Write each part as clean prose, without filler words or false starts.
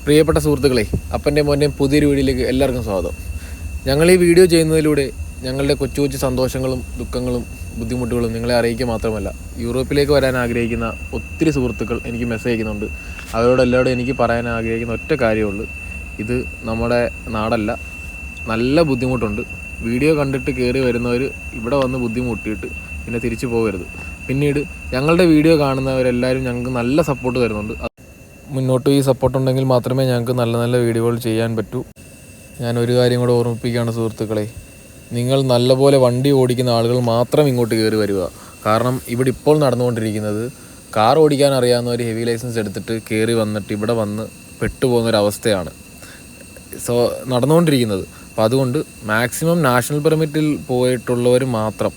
പ്രിയപ്പെട്ട സുഹൃത്തുക്കളെ, അപ്പൻ്റെയും മോൻ്റെയും പുതിയൊരു വീഡിയോയിലേക്ക് എല്ലാവർക്കും സ്വാഗതം. ഞങ്ങൾ ഈ വീഡിയോ ചെയ്യുന്നതിലൂടെ ഞങ്ങളുടെ കൊച്ചു കൊച്ചു സന്തോഷങ്ങളും ദുഃഖങ്ങളും ബുദ്ധിമുട്ടുകളും നിങ്ങളെ അറിയിക്കുക മാത്രമല്ല, യൂറോപ്പിലേക്ക് വരാൻ ആഗ്രഹിക്കുന്ന ഒത്തിരി സുഹൃത്തുക്കൾ എനിക്ക് മെസ്സേജ് അയക്കുന്നുണ്ട്. അവരോടെല്ലാവരോടും എനിക്ക് പറയാൻ ആഗ്രഹിക്കുന്ന ഒറ്റ കാര്യമുള്ളൂ, ഇത് നമ്മുടെ നാടല്ല, നല്ല ബുദ്ധിമുട്ടുണ്ട്. വീഡിയോ കണ്ടിട്ട് കയറി വരുന്നവർ ഇവിടെ വന്ന് ബുദ്ധിമുട്ടിയിട്ട് പിന്നെ തിരിച്ചു പോകരുത്. പിന്നീട് ഞങ്ങളുടെ വീഡിയോ കാണുന്നവരെല്ലാവരും ഞങ്ങൾക്ക് നല്ല സപ്പോർട്ട് തരുന്നുണ്ട്. മുന്നോട്ട് ഈ സപ്പോർട്ട് ഉണ്ടെങ്കിൽ മാത്രമേ ഞങ്ങൾക്ക് നല്ല നല്ല വീഡിയോകൾ ചെയ്യാൻ പറ്റൂ. ഞാനൊരു കാര്യം കൂടെ ഓർമ്മിപ്പിക്കുകയാണ് സുഹൃത്തുക്കളെ, നിങ്ങൾ നല്ലപോലെ വണ്ടി ഓടിക്കുന്ന ആളുകൾ മാത്രം ഇങ്ങോട്ട് കയറി വരിക. കാരണം ഇവിടെ ഇപ്പോൾ നടന്നുകൊണ്ടിരിക്കുന്നത് കാർ ഓടിക്കാൻ അറിയാവുന്ന ഒരു ഹെവി ലൈസൻസ് എടുത്തിട്ട് കയറി വന്നിട്ട് ഇവിടെ വന്ന് പെട്ടുപോകുന്നൊരവസ്ഥയാണ് നടന്നുകൊണ്ടിരിക്കുന്നത്. അപ്പോൾ അതുകൊണ്ട് മാക്സിമം നാഷണൽ പെർമിറ്റിൽ പോയിട്ടുള്ളവർ മാത്രം.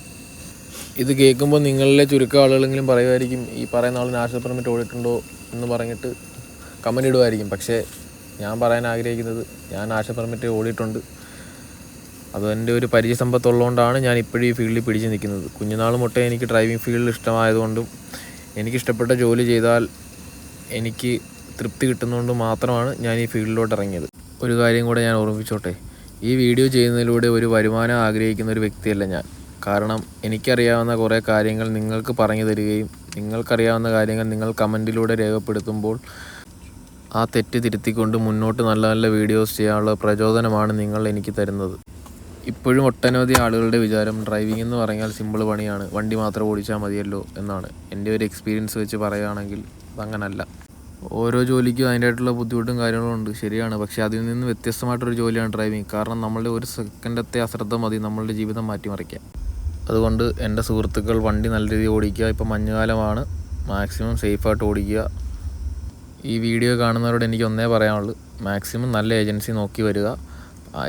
ഇത് കേൾക്കുമ്പോൾ നിങ്ങളിലെ ചുരുക്കം ആളുകളെങ്കിലും പറയുമായിരിക്കും, ഈ പറയുന്ന ആൾ നാഷണൽ പെർമിറ്റ് ഓടിയിട്ടുണ്ടോ എന്ന് പറഞ്ഞിട്ട് കമൻ്റ് ഇടുമായിരിക്കും. പക്ഷേ ഞാൻ പറയാൻ ആഗ്രഹിക്കുന്നത്, ഞാൻ നാഷണൽ പെർമിറ്റ് ഓടിയിട്ടുണ്ട്. അതെൻ്റെ ഒരു പരിചയസമ്പത്തുള്ളതുകൊണ്ടാണ് ഞാൻ ഇപ്പോഴും ഈ ഫീൽഡിൽ പിടിച്ച് നിൽക്കുന്നത്. കുഞ്ഞുനാൾ മുട്ടേ എനിക്ക് ഡ്രൈവിംഗ് ഫീൽഡ് ഇഷ്ടമായതുകൊണ്ടും എനിക്കിഷ്ടപ്പെട്ട ജോലി ചെയ്താൽ എനിക്ക് തൃപ്തി കിട്ടുന്നതുകൊണ്ട് മാത്രമാണ് ഞാൻ ഈ ഫീൽഡിലോട്ട് ഇറങ്ങിയത്. ഒരു കാര്യം കൂടെ ഞാൻ ഓർമ്മിപ്പിച്ചോട്ടെ, ഈ വീഡിയോ ചെയ്യുന്നതിലൂടെ ഒരു വരുമാനം ആഗ്രഹിക്കുന്ന ഒരു വ്യക്തിയല്ല ഞാൻ. കാരണം എനിക്കറിയാവുന്ന കുറേ കാര്യങ്ങൾ നിങ്ങൾക്ക് പറഞ്ഞു തരികയും നിങ്ങൾക്കറിയാവുന്ന കാര്യങ്ങൾ നിങ്ങൾ കമൻറ്റിലൂടെ രേഖപ്പെടുത്തുമ്പോൾ ആ തെറ്റ് തിരുത്തിക്കൊണ്ട് മുന്നോട്ട് നല്ല നല്ല വീഡിയോസ് ചെയ്യാനുള്ള പ്രചോദനമാണ് നിങ്ങൾ എനിക്ക് തരുന്നത്. ഇപ്പോഴും ഒട്ടനവധി ആളുകളുടെ വിചാരം ഡ്രൈവിംഗ് എന്ന് പറഞ്ഞാൽ സിമ്പിൾ പണിയാണ്, വണ്ടി മാത്രം ഓടിച്ചാൽ മതിയല്ലോ എന്നാണ്. എൻ്റെ ഒരു എക്സ്പീരിയൻസ് വെച്ച് പറയുകയാണെങ്കിൽ അതങ്ങനല്ല. ഓരോ ജോലിക്കും അതിൻ്റെതായിട്ടുള്ള ബുദ്ധിമുട്ടും കാര്യങ്ങളും ഉണ്ട്, ശരിയാണ്. പക്ഷേ അതിൽ നിന്ന് വ്യത്യസ്തമായിട്ടൊരു ജോലിയാണ് ഡ്രൈവിംഗ്. കാരണം നമ്മളുടെ ഒരു സെക്കൻഡത്തെ അശ്രദ്ധ മതി നമ്മളുടെ ജീവിതം മാറ്റിമറിക്കാൻ. അതുകൊണ്ട് എൻ്റെ സുഹൃത്തുക്കൾ വണ്ടി നല്ല രീതിയിൽ ഓടിക്കുക. ഇപ്പോൾ മഞ്ഞുകാലമാണ്, മാക്സിമം സേഫായിട്ട് ഓടിക്കുക. ഈ വീഡിയോ കാണുന്നവരോട് എനിക്ക് ഒന്നേ പറയാനുള്ളൂ, മാക്സിമം നല്ല ഏജൻസി നോക്കി വരിക,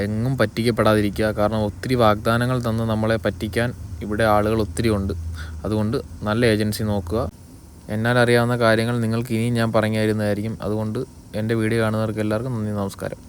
എങ്ങും പറ്റിക്കപ്പെടാതിരിക്കുക. കാരണം ഒത്തിരി വാഗ്ദാനങ്ങൾ തന്ന് നമ്മളെ പറ്റിക്കാൻ ഇവിടെ ആളുകൾ ഒത്തിരി ഉണ്ട്. അതുകൊണ്ട് നല്ല ഏജൻസി നോക്കുക. എന്നാൽ അറിയാവുന്ന കാര്യങ്ങൾ നിങ്ങൾക്ക് ഇനിയും ഞാൻ പറഞ്ഞു തരുന്നതായിരിക്കും. അതുകൊണ്ട് എൻ്റെ വീഡിയോ കാണുന്നവർക്ക് എല്ലാവർക്കും നന്ദി, നമസ്കാരം.